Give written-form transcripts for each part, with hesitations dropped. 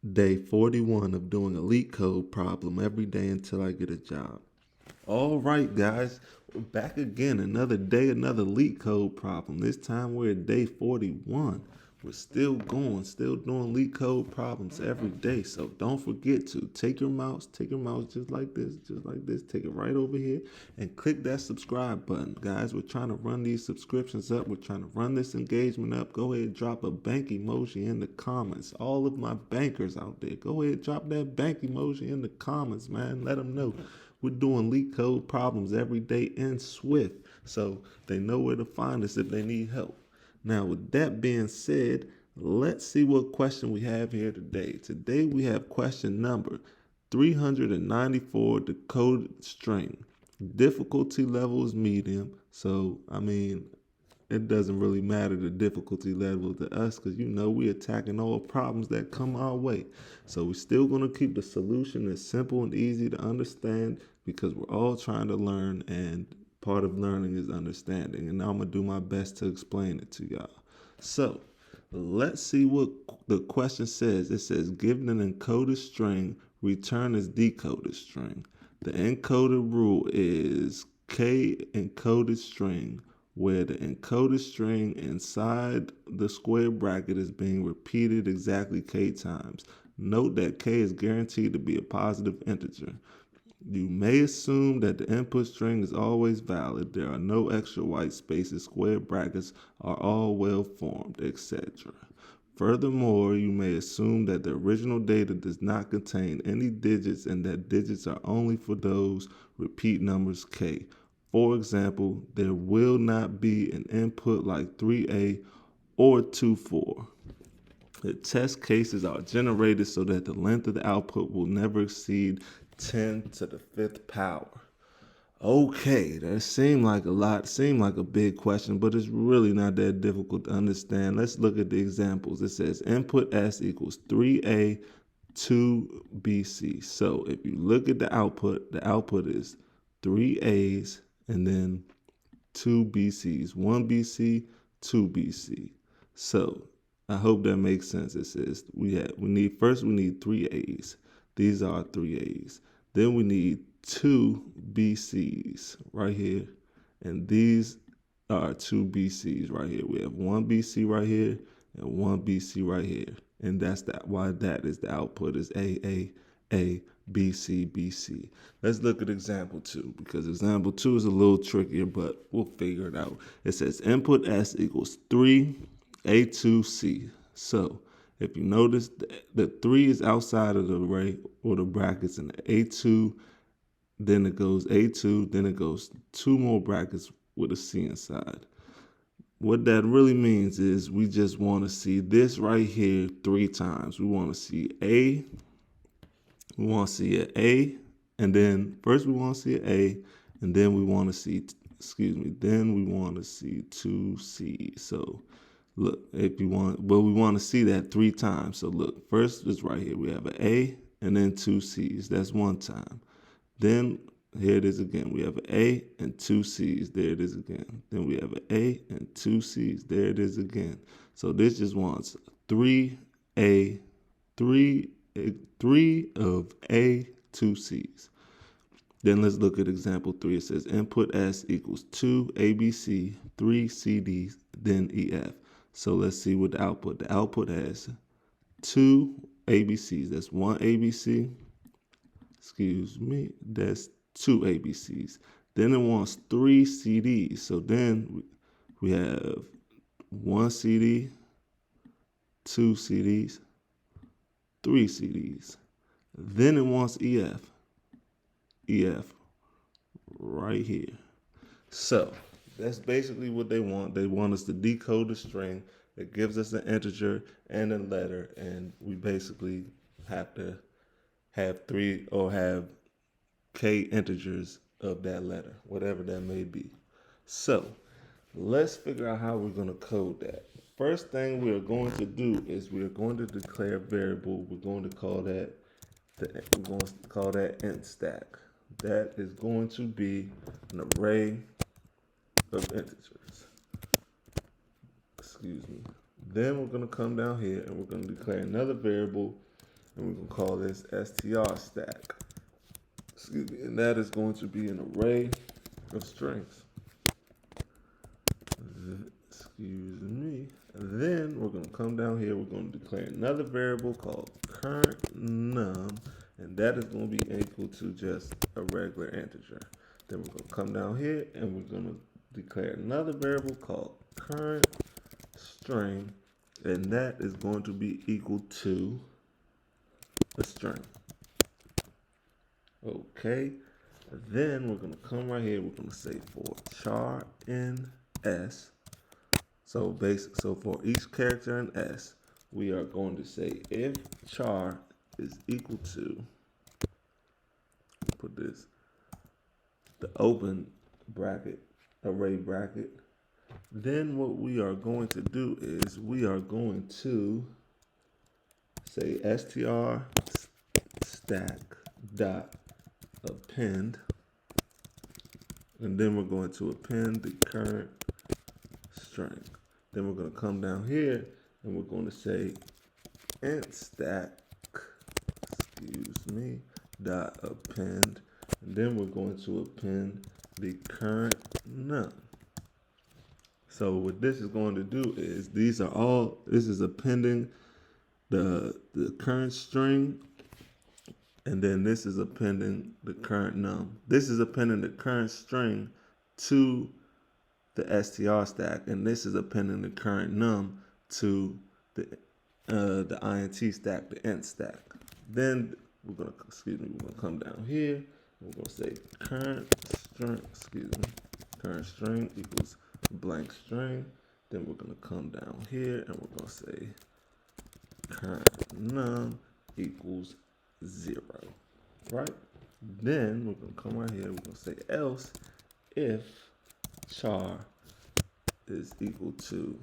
Day 41 of doing a LeetCode problem every day until I get a job. All right, guys, we're back again. Another day, another LeetCode problem. This time we're at day 41. We're still going, still doing LeetCode problems every day. So don't forget to take your mouse just like this. Take it right over here and click that subscribe button. Guys, we're trying to run these subscriptions up. We're trying to run this engagement up. Go ahead and drop a bank emoji in the comments. All of my bankers out there, go ahead and drop that bank emoji in the comments, man. Let them know we're doing LeetCode problems every day in Swift, so they know where to find us if they need help. Now, with that being said, let's see what question we have here today. Today we have question number 394, decoded string. Difficulty level is medium, so it doesn't really matter the difficulty level to us because we're attacking all problems that come our way. So we're still going to keep the solution as simple and easy to understand because we're all trying to learn, and part of learning is understanding. And I'm going to do my best to explain it to y'all. So let's see what the question says. It says, given an encoded string, return as decoded string. The encoded rule is k encoded string, where the encoded string inside the square bracket is being repeated exactly k times. Note that k is guaranteed to be a positive integer. You may assume that the input string is always valid. There are no extra white spaces. Square brackets are all well formed, etc. Furthermore, you may assume that the original data does not contain any digits and that digits are only for those repeat numbers k. For example, there will not be an input like 3a or 24. The test cases are generated so that the length of the output will never exceed 10 to the fifth power. Okay, that seemed like a lot, seemed like a big question, but it's really not that difficult to understand. Let's look at the examples. It says input S equals 3A, 2BC. So if you look at the output is 3A's and then 2BC's, 1BC, 2BC. So I hope that makes sense. It says we need 3A's. These are 3A's. Then we need 2BC's right here, and these are 2BC's right here. We have 1BC right here and 1BC right here, and that's why that is the output is A, B, C, B, C. Let's look at example 2 because example 2 is a little trickier, but we'll figure it out. It says input S equals 3 A2C. So if you notice, the 3 is outside of the array or the brackets, and the A2, then it goes A2, then it goes 2 more brackets with a C inside. What that really means is we just want to see this right here 3 times. We want to see A, we want to see an A, and then first we want to see an A, and then we want to see, then we want to see 2C. So look, if you want, but we want to see that 3 times. So look, first is right here. We have an A and then 2 C's. That's 1 time. Then here it is again. We have an A and 2 C's. There it is again. Then we have an A and 2 C's. There it is again. So this just wants 3A, 3 of A, 2 C's. Then let's look at example 3. It says input S equals 2 ABC, 3 CD, then EF. So let's see what the output. The output has 2 ABCs. That's 1 ABC. That's 2 ABCs. Then it wants 3 CDs. So then we have 1 CD, 2 CDs, 3 CDs. Then it wants EF. EF right here. So that's basically what they want. They want us to decode the string that gives us an integer and a letter, and we basically have to have 3 or have k integers of that letter, whatever that may be. So let's figure out how we're going to code that. First thing we are going to do is we are going to declare a variable. We're going to call that int stack. That is going to be an array of integers. Then we're going to come down here and we're going to declare another variable and we're going to call this str stack. Excuse me, and that is going to be an array of strings. Excuse me. And then we're going to come down here. We're going to declare another variable called current num, and that is going to be equal to just a regular integer. Then we're going to come down here and we're going to declare another variable called current string, and that is going to be equal to a string. Okay. Then we're going to come right here. We're going to say for char in s. So for each character in S, we are going to say if char is equal to, put this, the open bracket, array bracket, then what we are going to do is we are going to say str stack dot append, and then we're going to append the current string. Then we're going to come down here and we're going to say int stack, excuse me, dot append, and then we're going to append the current num. So what this is going to do is this is appending the current string, and then this is appending the current num. This is appending the current string to the str stack, and this is appending the current num to the int stack, the int stack. Then we're gonna come down here. And we're gonna say current string equals blank string. Then we're gonna come down here and we're gonna say current num equals 0, right? Then we're gonna come right here. We're gonna say else if char is equal to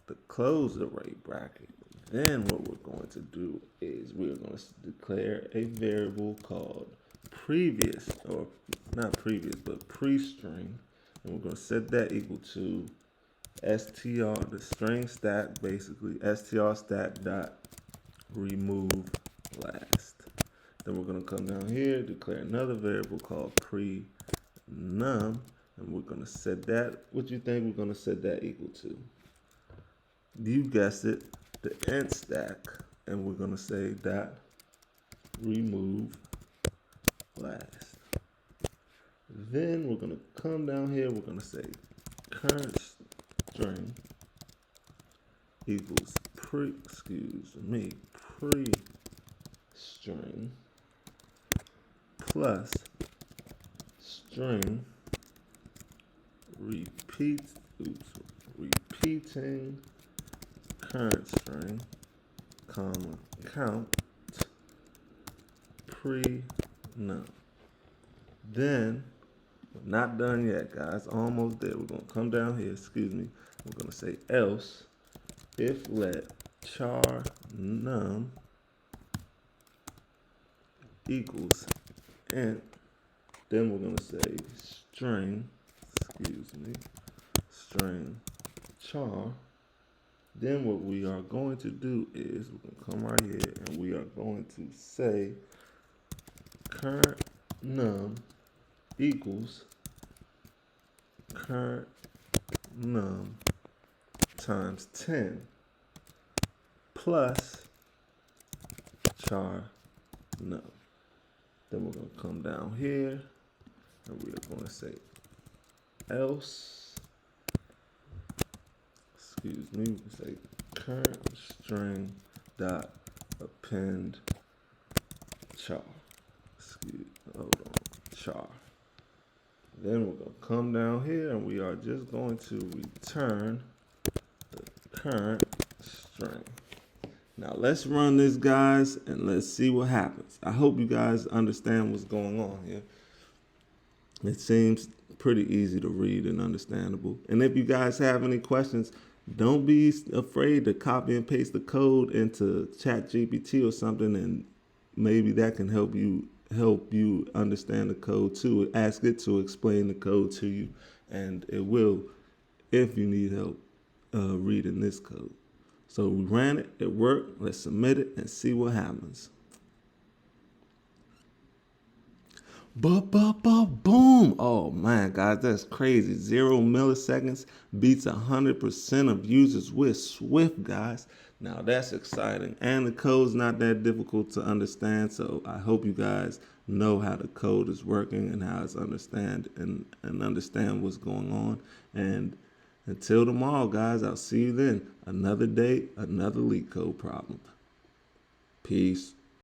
the closed array bracket. Then what we're going to do is we're going to declare a variable called previous, or not previous, but pre-string, and we're going to set that equal to str, the string stack, basically str stack dot remove last. Then we're going to come down here, declare another variable called pre num, and we're going to set that, what you think we're going to set that equal to? You guessed it, the int stack, and we're going to say dot remove last. Then we're going to come down here, we're going to say current string equals pre string plus string repeating current string, comma, count pre-num. Then, we're not done yet, guys, almost there. We're going to come down here, we're going to say else if let char num equals int, then we're going to say string char. Then what we are going to do is we're going to come right here and we are going to say current num equals current num times 10 plus char num. Then we're going to come down here and we are going to say else, we can say current string dot append char. Char. Then we're going to come down here and we are just going to return the current string. Now let's run this, guys, and let's see what happens. I hope you guys understand what's going on here. It seems pretty easy to read and understandable. And if you guys have any questions, don't be afraid to copy and paste the code into ChatGPT or something, and maybe that can help you understand the code too. Ask it to explain the code to you, and it will if you need help reading this code. So we ran it, it worked. Let's submit it and see what happens. Boom. Oh man, guys, that's crazy. 0 milliseconds beats 100% of users with Swift, guys. Now that's exciting. And the code's not that difficult to understand. So I hope you guys know how the code is working and how it's understand what's going on. And until tomorrow, guys, I'll see you then. Another day, another LeetCode problem. Peace.